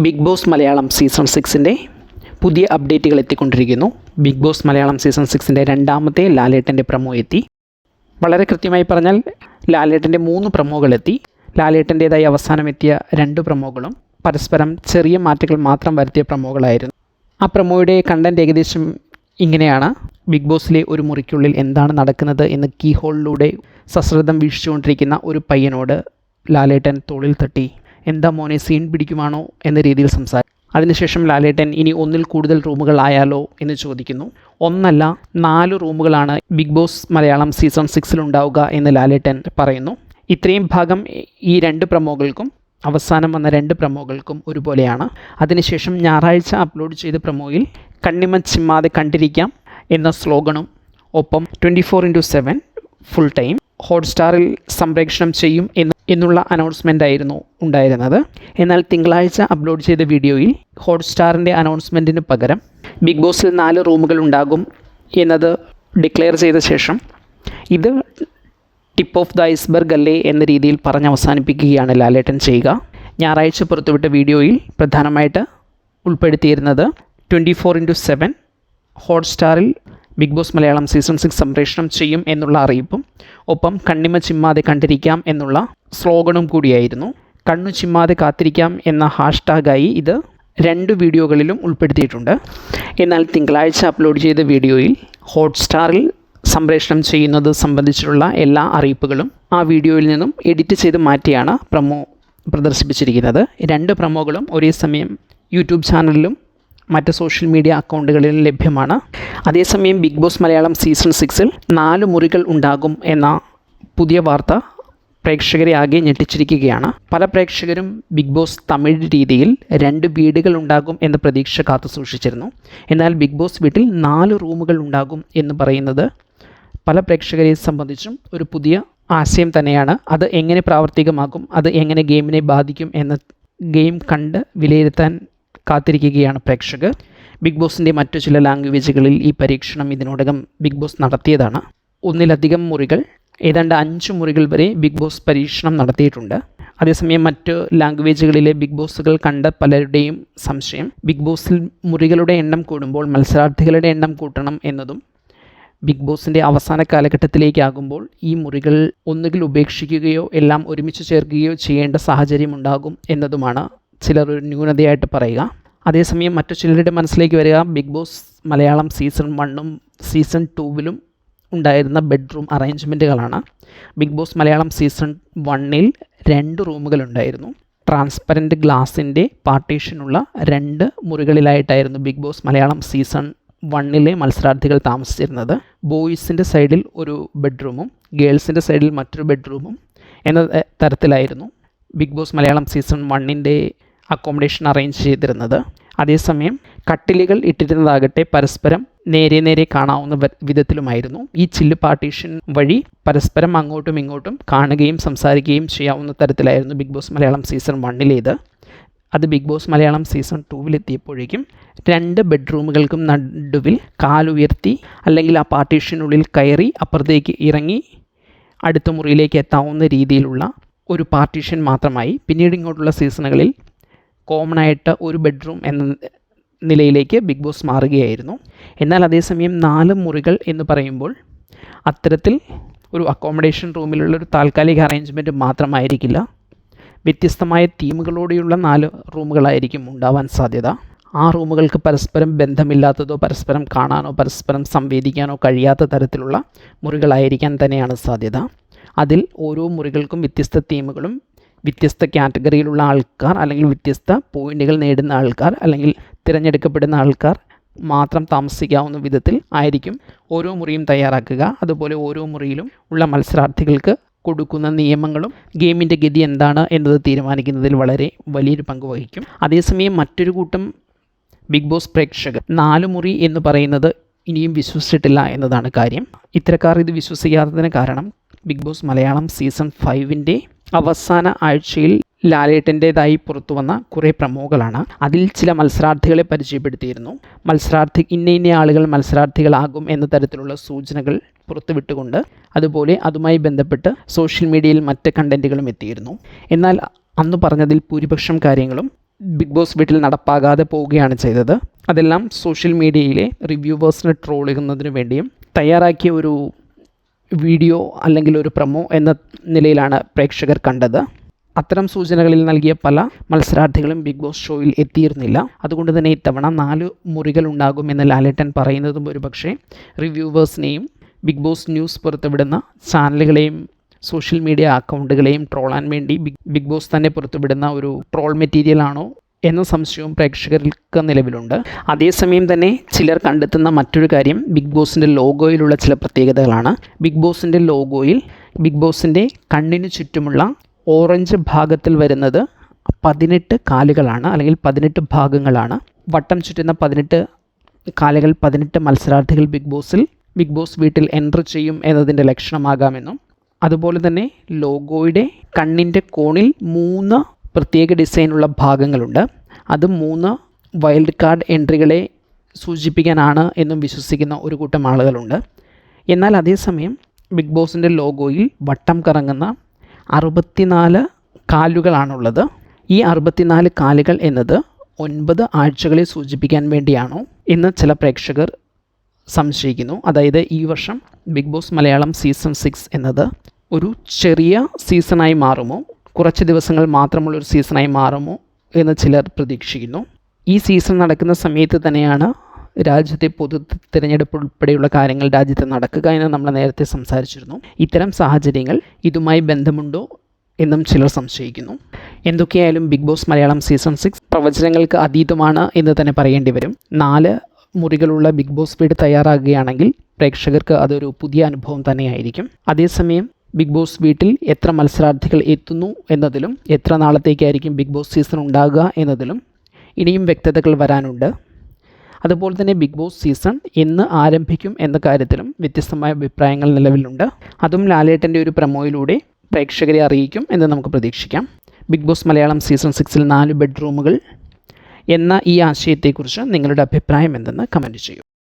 Big Boss Malayalam season 6ൻ്റെ പുതിയ അപ്ഡേറ്റുകൾ എത്തിക്കൊണ്ടിരിക്കുന്നു. Big Boss Malayalam season 6ൻ്റെ രണ്ടാമത്തെ ലാലേട്ടൻ്റെ പ്രമോ എത്തി. വളരെ കൃത്യമായി പറഞ്ഞാൽ ലാലേട്ടൻ്റെ 3 പ്രമോകൾ എത്തി. ലാലേട്ടൻ്റേതായി അവസാനം എത്തിയ 2 പ്രമോകളും പരസ്പരം ചെറിയ മാറ്റങ്ങൾ മാത്രം വരുത്തിയ പ്രമോകളായിരുന്നു. ആ പ്രമോയുടെ കണ്ടൻറ്റ് ഏകദേശം ഇങ്ങനെയാണ്: ബിഗ് ബോസിലെ ഒരു മുറിക്കുള്ളിൽ എന്താണ് നടക്കുന്നത് എന്ന് കീ ഹോളിലൂടെ സശ്രദ്ധം വീക്ഷിച്ചുകൊണ്ടിരിക്കുന്ന ഒരു പയ്യനോട് ലാലേട്ടൻ തോളിൽ തട്ടി എന്താ മോനെ സീൻ പിടിക്കുവാണോ എന്ന രീതിയിൽ സംസാരിക്കും. അതിനുശേഷം ലാലേട്ടൻ ഇനി ഒന്നിൽ കൂടുതൽ റൂമുകളായാലോ എന്ന് ചോദിക്കുന്നു. 1 അല്ല 4 റൂമുകളാണ് ബിഗ് ബോസ് മലയാളം സീസൺ 6 ഉണ്ടാവുക എന്ന് ലാലേട്ടൻ പറയുന്നു. ഇത്രയും ഭാഗം ഈ 2 പ്രമോകൾക്കും അവസാനം വന്ന 2 പ്രമോകൾക്കും ഒരുപോലെയാണ്. അതിനുശേഷം ഞായറാഴ്ച അപ്ലോഡ് ചെയ്ത പ്രമോയിൽ കണ്ണിമ ചിമ്മാതെ കണ്ടിരിക്കാം എന്ന സ്ലോഗനും ഒപ്പം 24/7 ഫുൾ ടൈം ഹോട്ട്സ്റ്റാറിൽ സംപ്രേഷണം ചെയ്യും എന്നുള്ള അനൗൺസ്മെൻ്റ് ആയിരുന്നു ഉണ്ടായിരുന്നത്. എന്നാൽ തിങ്കളാഴ്ച അപ്ലോഡ് ചെയ്ത വീഡിയോയിൽ ഹോട്ട്സ്റ്റാറിൻ്റെ അനൗൺസ്മെൻറ്റിന് പകരം ബിഗ് ബോസിൽ 4 റൂമുകൾ ഉണ്ടാകും എന്നത് ഡിക്ലെയർ ചെയ്ത ശേഷം ഇത് ടിപ്പ് ഓഫ് ദ ഐസ്ബർഗ് അല്ലേ എന്ന രീതിയിൽ പറഞ്ഞ് അവസാനിപ്പിക്കുകയാണ് ലാലേട്ടൻ ചെയ്യുക. ഞായറാഴ്ച പുറത്തുവിട്ട വീഡിയോയിൽ പ്രധാനമായിട്ട് ഉൾപ്പെടുത്തിയിരുന്നത് 24/7 ഹോട്ട്സ്റ്റാറിൽ ബിഗ് ബോസ് മലയാളം സീസൺ 6 സംപ്രേഷണം ചെയ്യും എന്നുള്ള അറിയിപ്പും ഒപ്പം കണ്ണിമ ചിമ്മാതെ കണ്ടിരിക്കാം എന്നുള്ള സ്ലോഗനും കൂടിയായിരുന്നു. കണ്ണു ചിമ്മാതെ കാത്തിരിക്കാം എന്ന ഹാഷ്ടാഗായി ഇത് 2 വീഡിയോകളിലും ഉൾപ്പെടുത്തിയിട്ടുണ്ട്. എന്നാൽ തിങ്കളാഴ്ച അപ്ലോഡ് ചെയ്ത വീഡിയോയിൽ ഹോട്ട്സ്റ്റാറിൽ സംപ്രേഷണം ചെയ്യുന്നത് സംബന്ധിച്ചിട്ടുള്ള എല്ലാ അറിയിപ്പുകളും ആ വീഡിയോയിൽ നിന്നും എഡിറ്റ് ചെയ്ത് മാറ്റിയാണ് പ്രമോ പ്രദർശിപ്പിച്ചിരിക്കുന്നത്. 2 പ്രമോകളും ഒരേ സമയം യൂട്യൂബ് ചാനലിലും മറ്റ് സോഷ്യൽ മീഡിയ അക്കൗണ്ടുകളിലും ലഭ്യമാണ്. അതേസമയം ബിഗ് ബോസ് മലയാളം സീസൺ 6ൽ 4 മുറികൾ ഉണ്ടാകും എന്ന പുതിയ വാർത്ത പ്രേക്ഷകരെ ആകെ ഞെട്ടിച്ചിരിക്കുകയാണ്. പല പ്രേക്ഷകരും ബിഗ് ബോസ് തമിഴ് രീതിയിൽ 2 വീടുകൾ ഉണ്ടാകും എന്ന പ്രതീക്ഷ കാത്തു സൂക്ഷിച്ചിരുന്നു. എന്നാൽ ബിഗ് ബോസ് വീട്ടിൽ 4 റൂമുകൾ ഉണ്ടാകും എന്ന് പറയുന്നത് പല പ്രേക്ഷകരെ സംബന്ധിച്ചും ഒരു പുതിയ ആശയം തന്നെയാണ്. അത് എങ്ങനെ പ്രാവർത്തികമാകും, അത് എങ്ങനെ ഗെയിമിനെ ബാധിക്കും എന്ന ഗെയിം കണ്ട് വിലയിരുത്താൻ കാത്തിരിക്കുകയാണ് പ്രേക്ഷകർ. ബിഗ് ബോസിൻ്റെ മറ്റു ചില ലാംഗ്വേജുകളിൽ ഈ പരീക്ഷണം ഇതിനോടകം ബിഗ് ബോസ് നടത്തിയതാണ്. 1-ലധികം മുറികൾ, ഏതാണ്ട് 5 മുറികൾ വരെ ബിഗ് ബോസ് പരീക്ഷണം നടത്തിയിട്ടുണ്ട്. അതേസമയം മറ്റ് ലാംഗ്വേജുകളിലെ ബിഗ് ബോസുകൾ കണ്ട പലരുടെയും സംശയം ബിഗ് ബോസിൽ മുറികളുടെ എണ്ണം കൂടുമ്പോൾ മത്സരാർത്ഥികളുടെ എണ്ണം കൂട്ടണം എന്നതും ബിഗ് ബോസിൻ്റെ അവസാന കാലഘട്ടത്തിലേക്കാകുമ്പോൾ ഈ മുറികൾ ഒന്നുകിൽ ഉപേക്ഷിക്കുകയോ എല്ലാം ഒരുമിച്ച് ചേർക്കുകയോ ചെയ്യേണ്ട സാഹചര്യമുണ്ടാകും എന്നതുമാണ് ചിലർ ഒരു ന്യൂനതയായിട്ട് പറയുക. അതേസമയം മറ്റു ചിലരുടെ മനസ്സിലേക്ക് വരിക ബിഗ് ബോസ് മലയാളം സീസൺ 1ഉം സീസൺ 2വിലും ഉണ്ടായിരുന്ന ബെഡ്റൂം അറേഞ്ച്മെൻറ്റുകളാണ്. ബിഗ് ബോസ് മലയാളം സീസൺ 1ൽ 2 റൂമുകളുണ്ടായിരുന്നു. ട്രാൻസ്പെറൻറ്റ് ഗ്ലാസിൻ്റെ പാർട്ടീഷനുള്ള 2 മുറികളിലായിട്ടായിരുന്നു ബിഗ് ബോസ് മലയാളം സീസൺ 1ലെ മത്സരാർത്ഥികൾ താമസിച്ചിരുന്നത്. ബോയ്സിൻ്റെ സൈഡിൽ ഒരു ബെഡ്റൂമും ഗേൾസിൻ്റെ സൈഡിൽ മറ്റൊരു ബെഡ്റൂമും എന്ന തരത്തിലായിരുന്നു ബിഗ് ബോസ് മലയാളം സീസൺ 1ൻ്റെ അക്കോമഡേഷൻ അറേഞ്ച് ചെയ്തിരുന്നത്. അതേസമയം കട്ടിലുകൾ ഇട്ടിരുന്നതാകട്ടെ പരസ്പരം നേരെ കാണാവുന്ന വിധത്തിലുമായിരുന്നു. ഈ ചില്ല് പാർട്ടീഷൻ വഴി പരസ്പരം അങ്ങോട്ടും ഇങ്ങോട്ടും കാണുകയും സംസാരിക്കുകയും ചെയ്യാവുന്ന തരത്തിലായിരുന്നു ബിഗ് ബോസ് മലയാളം സീസൺ 1ലേത്. അത് ബിഗ് ബോസ് മലയാളം സീസൺ 2വിലെത്തിയപ്പോഴേക്കും 2 ബെഡ്റൂമുകൾക്കും നടുവിൽ കാലുയർത്തി അല്ലെങ്കിൽ ആ പാർട്ടീഷനുള്ളിൽ കയറി അപ്പുറത്തേക്ക് ഇറങ്ങി അടുത്ത മുറിയിലേക്ക് എത്താവുന്ന രീതിയിലുള്ള ഒരു പാർട്ടീഷൻ മാത്രമായി. പിന്നീട് ഇങ്ങോട്ടുള്ള സീസണുകളിൽ കോമൺ ആയിട്ട് ഒരു ബെഡ്റൂം എന്ന നിലയിലേക്ക് ബിഗ് ബോസ് മാറുകയായിരുന്നു. എന്നാൽ അതേസമയം 4 മുറികൾ എന്ന് പറയുമ്പോൾ അത്തരത്തിൽ ഒരു അക്കോമഡേഷൻ റൂമിലുള്ളൊരു താൽക്കാലിക അറേഞ്ച്മെൻറ്റ് മാത്രമായിരിക്കില്ല. വ്യത്യസ്തമായ തീമുകളോടെയുള്ള 4 റൂമുകളായിരിക്കും ഉണ്ടാവാൻ സാധ്യത. ആ റൂമുകൾക്ക് പരസ്പരം ബന്ധമില്ലാത്തതോ പരസ്പരം കാണാനോ പരസ്പരം സംവേദിക്കാനോ കഴിയാത്ത തരത്തിലുള്ള മുറികളായിരിക്കാൻ തന്നെയാണ് സാധ്യത. അതിൽ ഓരോ മുറികൾക്കും വ്യത്യസ്ത തീമുകളും വ്യത്യസ്ത കാറ്റഗറിയിലുള്ള ആൾക്കാർ അല്ലെങ്കിൽ വ്യത്യസ്ത പോയിന്റുകൾ നേടുന്ന ആൾക്കാർ അല്ലെങ്കിൽ തിരഞ്ഞെടുക്കപ്പെടുന്ന ആൾക്കാർ മാത്രം താമസിക്കാവുന്ന വിധത്തിൽ ആയിരിക്കും ഓരോ മുറിയും തയ്യാറാക്കുക. അതുപോലെ ഓരോ മുറിയിലും ഉള്ള മത്സരാർത്ഥികൾക്ക് കൊടുക്കുന്ന നിയമങ്ങളും ഗെയിമിൻ്റെ ഗതി എന്താണ് എന്നത് തീരുമാനിക്കുന്നതിൽ വളരെ വലിയൊരു പങ്ക് വഹിക്കും. അതേസമയം മറ്റൊരു കൂട്ടം ബിഗ് ബോസ് പ്രേക്ഷകർ 4 മുറി എന്ന് പറയുന്നത് ഇനിയും വിശ്വസിച്ചിട്ടില്ല എന്നതാണ് കാര്യം. ഇത്തരക്കാർ ഇത് വിശ്വസിക്കാത്തതിന് കാരണം ബിഗ് ബോസ് മലയാളം സീസൺ 5ൻ്റെ അവസാന ആഴ്ചയിൽ ലാലേട്ടൻ്റേതായി പുറത്തു വന്ന കുറേ പ്രമോകളാണ്. അതിൽ ചില മത്സരാർത്ഥികളെ പരിചയപ്പെടുത്തിയിരുന്നു. ഇന്ന ആളുകൾ മത്സരാർത്ഥികളാകും എന്ന തരത്തിലുള്ള സൂചനകൾ പുറത്തുവിട്ടുകൊണ്ട് അതുപോലെ അതുമായി ബന്ധപ്പെട്ട് സോഷ്യൽ മീഡിയയിൽ മറ്റ് കണ്ടൻറ്റുകളും എത്തിയിരുന്നു. എന്നാൽ അന്ന് പറഞ്ഞതിൽ ഭൂരിപക്ഷം കാര്യങ്ങളും ബിഗ് ബോസ് വീട്ടിൽ നടപ്പാകാതെ പോവുകയാണ് ചെയ്തത്. അതെല്ലാം സോഷ്യൽ മീഡിയയിലെ റിവ്യൂവേഴ്സിനെ ട്രോൾ ചെയ്യുന്നതിന് വേണ്ടിയും തയ്യാറാക്കിയ ഒരു വീഡിയോ അല്ലെങ്കിൽ ഒരു പ്രൊമോ എന്ന നിലയിലാണ് പ്രേക്ഷകർ കണ്ടത്. അത്തരം സൂചനകളിൽ നൽകിയ പല മത്സരാർത്ഥികളും ബിഗ് ബോസ് ഷോയിൽ എത്തിയിരുന്നില്ല. അതുകൊണ്ട് തന്നെ ഇത്തവണ 4 മുറികൾ ഉണ്ടാകുമെന്ന് ലാലേട്ടൻ പറയുന്നതും ഒരുപക്ഷെ റിവ്യൂവേഴ്സിനെയും ബിഗ് ബോസ് ന്യൂസ് പുറത്തുവിടുന്ന ചാനലുകളെയും സോഷ്യൽ മീഡിയ അക്കൗണ്ടുകളെയും ട്രോളാൻ വേണ്ടി ബിഗ് ബോസ് തന്നെ പുറത്തുവിടുന്ന ഒരു ട്രോൾ മെറ്റീരിയൽ ആണോ എന്ന സംശയവും പ്രേക്ഷകർക്ക് നിലവിലുണ്ട്. അതേസമയം തന്നെ ചിലർ കണ്ടെത്തുന്ന മറ്റൊരു കാര്യം ബിഗ് ബോസിൻ്റെ ലോഗോയിലുള്ള ചില പ്രത്യേകതകളാണ്. ബിഗ് ബോസിൻ്റെ ലോഗോയിൽ ബിഗ് ബോസിൻ്റെ കണ്ണിന് ചുറ്റുമുള്ള ഓറഞ്ച് ഭാഗത്തിൽ വരുന്നത് 18 കാലുകളാണ്, അല്ലെങ്കിൽ 18 ഭാഗങ്ങളാണ്. വട്ടം ചുറ്റുന്ന 18 കാലുകൾ 18 മത്സരാർത്ഥികൾ ബിഗ് ബോസ് വീട്ടിൽ എൻ്റർ ചെയ്യും എന്നതിൻ്റെ ലക്ഷണമാകാമെന്നും, അതുപോലെ തന്നെ ലോഗോയുടെ കണ്ണിൻ്റെ കോണിൽ 3 പ്രത്യേക ഡിസൈനുള്ള ഭാഗങ്ങളുണ്ട്. അത് 3 വൈൽഡ് കാർഡ് എൻട്രികളെ സൂചിപ്പിക്കാനാണ് എന്നും വിശ്വസിക്കുന്ന ഒരു കൂട്ടം ആളുകളുണ്ട്. എന്നാൽ അതേസമയം ബിഗ് ബോസിൻ്റെ ലോഗോയിൽ വട്ടം കറങ്ങുന്ന 64 കാലുകളാണുള്ളത്. ഈ 64 കാലുകൾ എന്നത് 9 ആഴ്ചകളെ സൂചിപ്പിക്കാൻ വേണ്ടിയാണോ എന്ന് ചില പ്രേക്ഷകർ സംശയിക്കുന്നു. അതായത് ഈ വർഷം ബിഗ് ബോസ് മലയാളം സീസൺ 6 എന്നത് ഒരു ചെറിയ സീസണായി മാറുമോ, കുറച്ച് ദിവസങ്ങൾ മാത്രമുള്ളൊരു സീസണായി മാറുമോ എന്ന് ചിലർ പ്രതീക്ഷിക്കുന്നു. ഈ സീസൺ നടക്കുന്ന സമയത്ത് തന്നെയാണ് രാജ്യത്തെ പൊതു തിരഞ്ഞെടുപ്പ് ഉൾപ്പെടെയുള്ള കാര്യങ്ങൾ രാജ്യത്ത് നടക്കുക എന്ന് നമ്മൾ നേരത്തെ സംസാരിച്ചിരുന്നു. ഇത്തരം സാഹചര്യങ്ങൾ ഇതുമായി ബന്ധമുണ്ടോ എന്നും ചിലർ സംശയിക്കുന്നു. എന്തൊക്കെയായാലും ബിഗ് ബോസ് മലയാളം സീസൺ 6 പ്രവചനങ്ങൾക്ക് അതീതമാണ് എന്ന് തന്നെ പറയേണ്ടി വരും. 4 മുറികളുള്ള ബിഗ് ബോസ് വീട് തയ്യാറാകുകയാണെങ്കിൽ പ്രേക്ഷകർക്ക് അതൊരു പുതിയ അനുഭവം തന്നെയായിരിക്കും. അതേസമയം ബിഗ് ബോസ് വീട്ടിൽ എത്ര മത്സരാർത്ഥികൾ എത്തുന്നു എന്നതിലും എത്ര നാളത്തേക്കായിരിക്കും ബിഗ് ബോസ് സീസൺ ഉണ്ടാകുക എന്നതിലും ഇനിയും വ്യക്തതകൾ വരാനുണ്ട്. അതുപോലെ തന്നെ ബിഗ് ബോസ് സീസൺ എന്ന് ആരംഭിക്കും എന്ന കാര്യത്തിലും വ്യത്യസ്തമായ അഭിപ്രായങ്ങൾ നിലവിലുണ്ട്. അതും ലാലേട്ടൻ്റെ ഒരു പ്രമോയിലൂടെ പ്രേക്ഷകരെ അറിയിക്കും എന്ന് നമുക്ക് പ്രതീക്ഷിക്കാം. ബിഗ് ബോസ് മലയാളം സീസൺ 6-ൽ 4 ബെഡ്റൂമുകൾ എന്ന ഈ ആശയത്തെക്കുറിച്ച് നിങ്ങളുടെ അഭിപ്രായം എന്തെന്ന് കമൻറ്റ് ചെയ്യൂ.